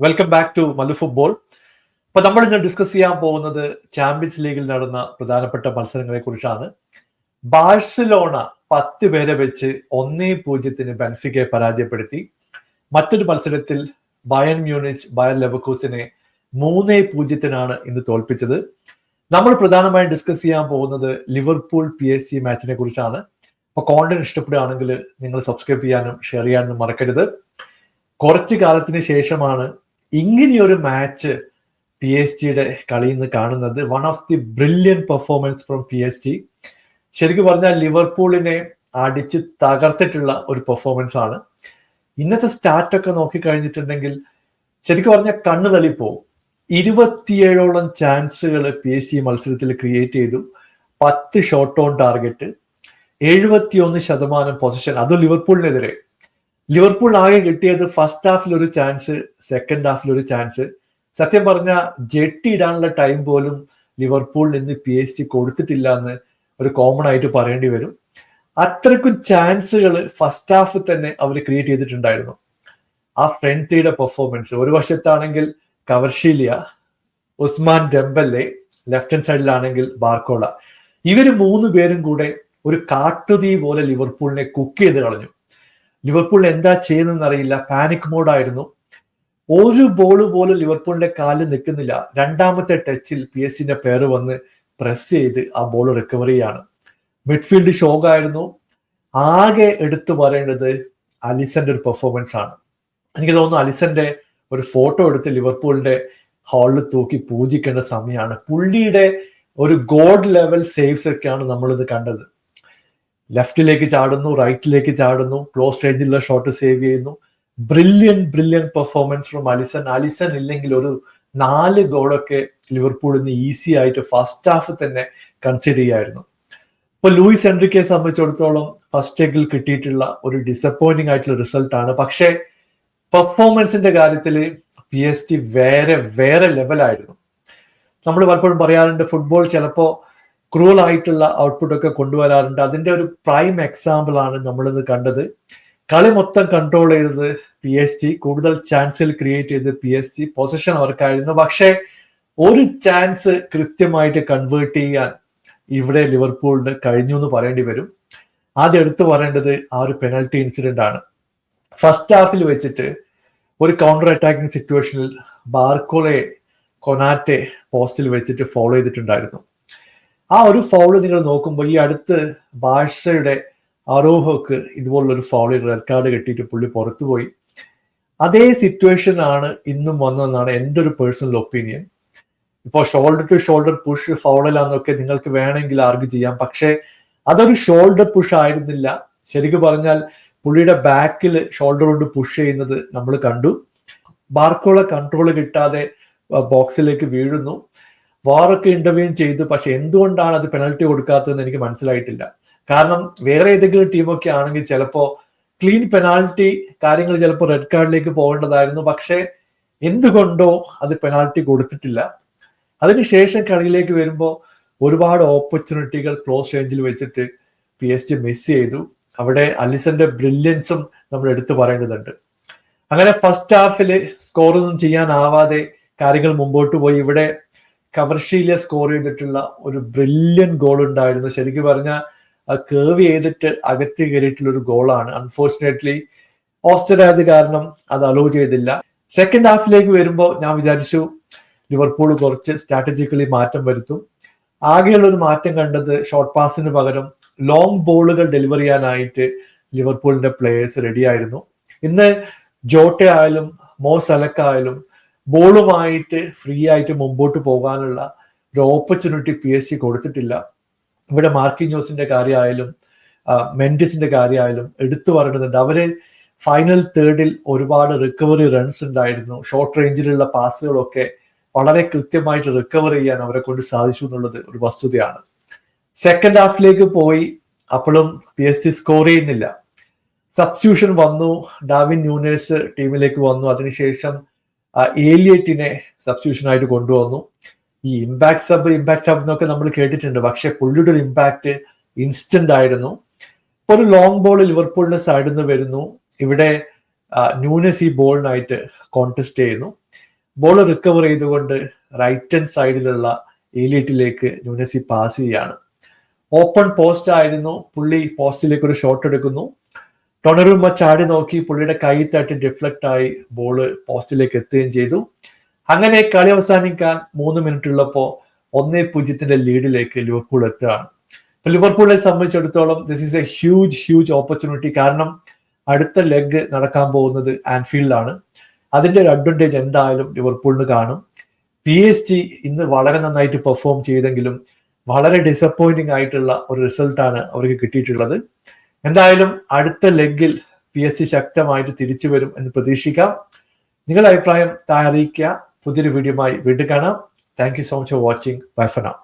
Welcome back to Mallu football. അപ്പൊ നമ്മൾ ഇന്ന് ഡിസ്കസ് ചെയ്യാൻ പോകുന്നത് ചാമ്പ്യൻസ് ലീഗിൽ നടന്ന പ്രധാനപ്പെട്ട മത്സരങ്ങളെ കുറിച്ചാണ്. ബാഴ്സലോണ 10 പേരെ വെച്ച് 1-0 ബെൻഫിക്കയെ പരാജയപ്പെടുത്തി. മറ്റൊരു മത്സരത്തിൽ ബയൺ മ്യൂണിച്ച് ബയർ ലെവർകൂസനെ 3-0 ഇന്ന് തോൽപ്പിച്ചത്. നമ്മൾ പ്രധാനമായും ഡിസ്കസ് ചെയ്യാൻ പോകുന്നത് ലിവർപൂൾ PSG മാച്ചിനെ കുറിച്ചാണ്. അപ്പൊ കോണ്ടന്റ് ഇഷ്ടപ്പെടുകയാണെങ്കിൽ നിങ്ങൾ സബ്സ്ക്രൈബ് ചെയ്യാനും ഷെയർ ചെയ്യാനും മറക്കരുത്. കുറച്ചു കാലത്തിന് ശേഷമാണ് ഇങ്ങനെയൊരു മാച്ച് PSG കളിയിൽ നിന്ന് കാണുന്നത്. One of the brilliant performance from PSG. ശരിക്കും പറഞ്ഞാൽ ലിവർപൂളിനെ അടിച്ച് തകർത്തിട്ടുള്ള ഒരു പെർഫോമൻസ് ആണ്. ഇന്നത്തെ സ്റ്റാറ്റൊക്കെ നോക്കിക്കഴിഞ്ഞിട്ടുണ്ടെങ്കിൽ ശരിക്കും പറഞ്ഞാൽ കണ്ണു തള്ളിപ്പോവും. 27ഓളം ചാൻസുകൾ PSG മത്സരത്തിൽ ക്രിയേറ്റ് ചെയ്തു. 10 ഷോട്ട് ഓൺ ടാർഗറ്റ്, 71% പൊസിഷൻ, അതും ലിവർപൂളിനെതിരെ. ലിവർപൂൾ ആകെ കിട്ടിയത് ഫസ്റ്റ് ഹാഫിൽ ഒരു ചാൻസ്, സെക്കൻഡ് ഹാഫിൽ ഒരു ചാൻസ്. സത്യം പറഞ്ഞാൽ ജെട്ടി ഇടാനുള്ള ടൈം പോലും ലിവർപൂളിൽ നിന്ന് PSG കൊടുത്തിട്ടില്ല എന്ന് ഒരു കോമൺ ആയിട്ട് പറയേണ്ടി വരും. അത്രയ്ക്കും ചാൻസുകൾ ഫസ്റ്റ് ഹാഫിൽ തന്നെ അവർ ക്രിയേറ്റ് ചെയ്തിട്ടുണ്ടായിരുന്നു. ആ ഫ്രണ്ട് ത്രീയുടെ പെർഫോമൻസ്, ഒരു വശത്താണെങ്കിൽ കവർഷീലിയ, ഉസ്മാൻ ഡെംബെലെ, ലെഫ്റ്റ് ഹാൻഡ് സൈഡിലാണെങ്കിൽ ബാർക്കോള. ഇവര് 3 പേരും കൂടെ ഒരു കാട്ടുതീ പോലെ ലിവർപൂളിനെ കുക്ക് ചെയ്ത് കളഞ്ഞു. ലിവർപൂൾ എന്താ ചെയ്യുന്നതെന്ന് അറിയില്ല, പാനിക് മോഡായിരുന്നു. ഒരു ബോൾ പോലും ലിവർപൂളിന്റെ കാലിൽ നിൽക്കുന്നില്ല. രണ്ടാമത്തെ ടച്ചിൽ PSG പേര് വന്ന് പ്രസ് ചെയ്ത് ആ ബോൾ റിക്കവർ ചെയ്യാണ്. മിഡ്ഫീൽഡ് ഷോക്കായിരുന്നു. ആകെ എടുത്തു പറയേണ്ടത് അലിസന്റെ ഒരു പെർഫോമൻസ് ആണ്. എനിക്ക് തോന്നുന്നു അലിസന്റെ ഒരു ഫോട്ടോ എടുത്ത് ലിവർപൂളിന്റെ ഹാളിൽ തൂക്കി പൂജിക്കേണ്ട സമയമാണ്. പുള്ളിയുടെ ഒരു ഗോഡ് ലെവൽ സേവ്സ് ഒക്കെയാണ് നമ്മളിത് കണ്ടത്. ലെഫ്റ്റിലേക്ക് ചാടുന്നു, റൈറ്റിലേക്ക് ചാടുന്നു, ക്ലോസ് റേഞ്ചിലുള്ള ഷോട്ട് സേവ് ചെയ്യുന്നു. Brilliant performance from Allison. Allison ഇല്ലെങ്കിൽ ഒരു 4 ഗോളൊക്കെ ലിവർപൂളിന് ഈസി ആയിട്ട് ഫസ്റ്റ് ഹാഫ് തന്നെ കൺസിഡർ ചെയ്യായിരുന്നു. ഇപ്പൊ ലൂയിസ് എൻറിക്കയെ സംബന്ധിച്ചിടത്തോളം ഫസ്റ്റ് ലെഗിൽ കിട്ടിയിട്ടുള്ള ഒരു ഡിസപ്പോയിന്റിംഗ് ആയിട്ടുള്ള റിസൾട്ട് ആണ്. പക്ഷേ പെർഫോമൻസിന്റെ കാര്യത്തിൽ PSG വേറെ ലെവലായിരുന്നു. നമ്മൾ പലപ്പോഴും പറയാറുണ്ട്, ഫുട്ബോൾ ചിലപ്പോൾ ക്രൂവൽ ആയിട്ടുള്ള ഔട്ട്പുട്ട് ഒക്കെ കൊണ്ടുവരാറുണ്ട്. അതിന്റെ ഒരു പ്രൈം എക്സാമ്പിൾ ആണ് നമ്മളിത് കണ്ടത്. കളി മൊത്തം കൺട്രോൾ ചെയ്തത് PSG, കൂടുതൽ ചാൻസുകൾ ക്രിയേറ്റ് ചെയ്ത് PSG, പൊസിഷൻ അവർക്കായിരുന്നു. പക്ഷേ ഒരു ചാൻസ് കൃത്യമായിട്ട് കൺവേർട്ട് ചെയ്യാൻ ഇവിടെ ലിവർപൂളിന് കഴിഞ്ഞു എന്ന് പറയേണ്ടി വരും. ആദ്യം എടുത്തു പറയേണ്ടത് ആ ഒരു പെനൽറ്റി ഇൻസിഡന്റ് ആണ്. ഫസ്റ്റ് ഹാഫിൽ വെച്ചിട്ട് ഒരു കൗണ്ടർ അറ്റാക്കിംഗ് സിറ്റുവേഷനിൽ ബാർക്കോളയെ കൊനാറ്റെ പോസ്റ്റിൽ വെച്ചിട്ട് ഫോളോ ചെയ്തിട്ടുണ്ടായിരുന്നു. ആ ഒരു ഫൗള് നിങ്ങൾ നോക്കുമ്പോൾ ഈ അടുത്ത് ബാഴ്സയുടെ അറോഹോക്ക് ഇതുപോലുള്ളൊരു ഫൗളിൽ റെഡ് കാർഡ് കിട്ടിയിട്ട് പുള്ളി പുറത്തുപോയി. അതേ സിറ്റുവേഷൻ ആണ് ഇന്നും വന്നതെന്നാണ് എൻ്റെ ഒരു പേഴ്സണൽ ഒപ്പീനിയൻ. ഇപ്പോൾ ഷോൾഡർ ടു ഷോൾഡർ പുഷ് ഫൗളിലാന്നൊക്കെ നിങ്ങൾക്ക് വേണമെങ്കിൽ ആർഗ്യൂ ചെയ്യാം. പക്ഷേ അതൊരു ഷോൾഡർ പുഷ് ആയിരുന്നില്ല. ശരിക്കും പറഞ്ഞാൽ പുള്ളിയുടെ ബാക്കിൽ ഷോൾഡർ കൊണ്ട് പുഷ് ചെയ്യുന്നത് നമ്മൾ കണ്ടു. ബാർക്കോള കൺട്രോൾ കിട്ടാതെ ബോക്സിലേക്ക് വീഴുന്നു. വാറൊക്കെ ഇന്റർവ്യൂ ചെയ്തു. പക്ഷെ എന്തുകൊണ്ടാണ് അത് പെനൽറ്റി കൊടുക്കാത്തതെന്ന് എനിക്ക് മനസ്സിലായിട്ടില്ല. കാരണം വേറെ ഏതെങ്കിലും ടീമൊക്കെ ആണെങ്കിൽ ചിലപ്പോൾ ക്ലീൻ പെനാൽറ്റി കാര്യങ്ങൾ ചിലപ്പോൾ റെഡ് കാർഡിലേക്ക് പോകേണ്ടതായിരുന്നു. പക്ഷെ എന്തുകൊണ്ടോ അത് പെനാൽറ്റി കൊടുത്തിട്ടില്ല. അതിനുശേഷം കളിയിലേക്ക് വരുമ്പോൾ ഒരുപാട് ഓപ്പർച്യൂണിറ്റികൾ ക്ലോസ് റേഞ്ചിൽ വെച്ചിട്ട് PSG മിസ് ചെയ്തു. അവിടെ അലിസന്റെ ബ്രില്യൻസും നമ്മൾ എടുത്തു പറയേണ്ടതുണ്ട്. അങ്ങനെ ഫസ്റ്റ് ഹാഫിൽ സ്കോറൊന്നും ചെയ്യാനാവാതെ കാര്യങ്ങൾ മുമ്പോട്ട് പോയി. ഇവിടെ കവർഷീലിയ സ്കോർ ചെയ്തിട്ടുള്ള ഒരു ബ്രില്യൻ ഗോൾ ഉണ്ടായിരുന്നു. ശരിക്കും പറഞ്ഞാൽ കേർവ് ചെയ്തിട്ട് അകത്ത് കയറിയിട്ടുള്ള ഒരു ഗോളാണ്. അൺഫോർച്ചുനേറ്റ്ലി ഓസ്ട്രേലിയ ആയത് കാരണം അത് അലോ ചെയ്തില്ല. സെക്കൻഡ് ഹാഫിലേക്ക് വരുമ്പോൾ ഞാൻ വിചാരിച്ചു ലിവർപൂൾ കുറച്ച് സ്ട്രാറ്റജിക്കലി മാറ്റം വരുത്തും. ആകെയുള്ള ഒരു മാറ്റം കണ്ടത് ഷോർട്ട് പാസിന് പകരം ലോങ് ബോളുകൾ ഡെലിവർ ചെയ്യാനായിട്ട് ലിവർപൂളിന്റെ പ്ലേയേഴ്സ് റെഡി ആയിരുന്നു. ഇന്ന് ജോട്ട ആയാലും മോ സലക്ക ആയാലും ബോളുമായിട്ട് ഫ്രീ ആയിട്ട് മുമ്പോട്ട് പോകാനുള്ള ഒരു ഓപ്പർച്യൂണിറ്റി PSG കൊടുത്തിട്ടില്ല. ഇവിടെ മാർക്കിന്യോസിന്റെ കാര്യമായാലും മെൻഡിസിന്റെ കാര്യമായാലും എടുത്തു പറയേണ്ടതുണ്ട്. അവര് ഫൈനൽ തേർഡിൽ ഒരുപാട് റിക്കവറി റൺസ് ഉണ്ടായിരുന്നു. ഷോർട്ട് റേഞ്ചിലുള്ള പാസുകളൊക്കെ വളരെ കൃത്യമായിട്ട് റിക്കവർ ചെയ്യാൻ അവരെ കൊണ്ട് സാധിച്ചു എന്നുള്ളത് ഒരു വസ്തുതയാണ്. സെക്കൻഡ് ഹാഫിലേക്ക് പോയി, അപ്പോഴും PSG സ്കോർ ചെയ്യുന്നില്ല. സബ്സ്റ്റിറ്റ്യൂഷൻ വന്നു, ഡാർവിൻ ന്യൂനേസ് ടീമിലേക്ക് വന്നു. അതിനുശേഷം ഏലിയറ്റിനെ സബ്സ്റ്റിറ്റ്യൂഷൻ ആയിട്ട് കൊണ്ടുവന്നു. ഈ ഇമ്പാക്ട് സബ് എന്നൊക്കെ നമ്മൾ കേട്ടിട്ടുണ്ട്. പക്ഷെ പുള്ളിയുടെ ഒരു ഇമ്പാക്ട് ഇൻസ്റ്റന്റ് ആയിരുന്നു. ഇപ്പൊ ഒരു ലോങ് ബോൾ ലിവർപൂളിന്റെ സൈഡിൽ നിന്ന് വരുന്നു. ഇവിടെ ന്യൂനസ് ഈ ബോളിനായിട്ട് കോntest ചെയ്യുന്നു. ബോൾ റിക്കവർ ചെയ്തുകൊണ്ട് റൈറ്റ് ഹാൻഡ് സൈഡിലുള്ള ഏലിയറ്റിലേക്ക് ന്യൂനസി പാസ് ചെയ്യാണ്. ഓപ്പൺ പോസ്റ്റ് ആയിരുന്നു, പുള്ളി പോസ്റ്റിലേക്ക് ഒരു ഷോട്ട് എടുക്കുന്നു. ഡൊണറുമ്മ ചാടി നോക്കി, പുള്ളിയുടെ കൈ തട്ടി ഡിഫ്ലക്റ്റ് ആയി ബോള് പോസ്റ്റിലേക്ക് എത്തുകയും ചെയ്തു. അങ്ങനെ കളി അവസാനിക്കാൻ 3 മിനിറ്റ് ഉള്ളപ്പോൾ 1-0 ലീഡിലേക്ക് ലിവർപൂൾ എത്തുകയാണ്. ഇപ്പൊ ലിവർപൂളിനെ സംബന്ധിച്ചിടത്തോളം this is A huge opportunity. കാരണം അടുത്ത ലെഗ് നടക്കാൻ പോകുന്നത് ആൻഫീൽഡിലാണ്. അതിന്റെ ഒരു അഡ്വാൻറ്റേജ് എന്തായാലും ലിവർപൂളിന് കാണും. PSG ഇന്ന് വളരെ നന്നായിട്ട് പെർഫോം ചെയ്തെങ്കിലും വളരെ ഡിസപ്പോയിന്റിംഗ് ആയിട്ടുള്ള ഒരു റിസൾട്ടാണ് അവർക്ക് കിട്ടിയിട്ടുള്ളത്. എന്തായാലും അടുത്ത ലെഗിൽ PSG ശക്തമായിട്ട് തിരിച്ചു വരും എന്ന് പ്രതീക്ഷിക്കാം. നിങ്ങളുടെ അഭിപ്രായം താഴെ അറിയിക്കുക. പുതിയൊരു വീഡിയോയുമായി വീണ്ടും കാണാം. Thank you so much for watching. Bye for now.